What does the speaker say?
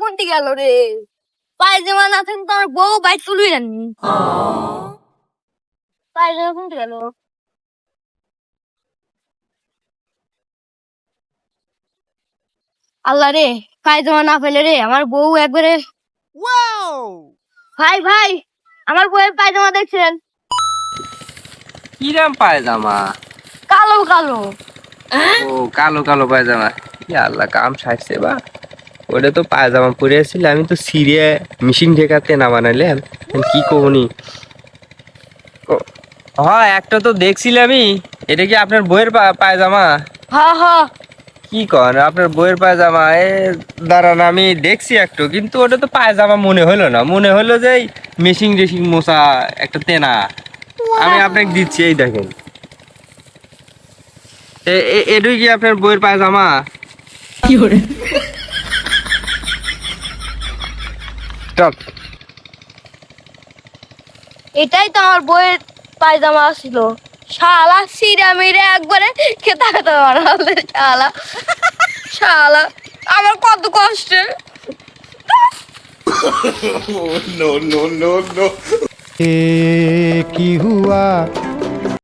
কোনটি গেল রে? পায়জামা না থাকলে তো আমার বউ বাইক তুলবি জানি। পায়জামা কোনটি গেল? আল্লাহ রে, পায়জামা না পেলে রে আমার বউ একবারে। ভাই ভাই, আমার বউয়ের পায়জামা দেখছেন? কিরাম পায়জামা? কালো কালো। ও কালো কালো পায়জামা। ই আল্লাহ, কাম সারছে বা। ওটা তো পায়জামা পরে আসছিল, আমি তো সিরিয়া মেশিন ঠেকাতে না বানাইলাম। কি কহনি? হ্যাঁ, একটা তো দেখছিলামই। এটা কি আপনার বইয়ের পায়জামা? হ্যাঁ হ্যাঁ। কি কন, আপনার বইয়ের পায়জামা? দাঁড়ান, আমি দেখছি একটু, কিন্তু ওটা তো পায়জামা মনে হলো না, মনে হলো যে মেশিন টেশিং মোছা একটা তেনা। আমি আপনাকে দিচ্ছি, এই দেখেন। এটাই কি আপনার বইয়ের পায়জামা? কি করে? স্টপ। এটাই তো আমার বউয়ের পায়জামা ছিল। শালা সিরা মিরে একবারে খেতা খেতা বানালে। শালা শালা আমার কত কষ্ট। ये की हुआ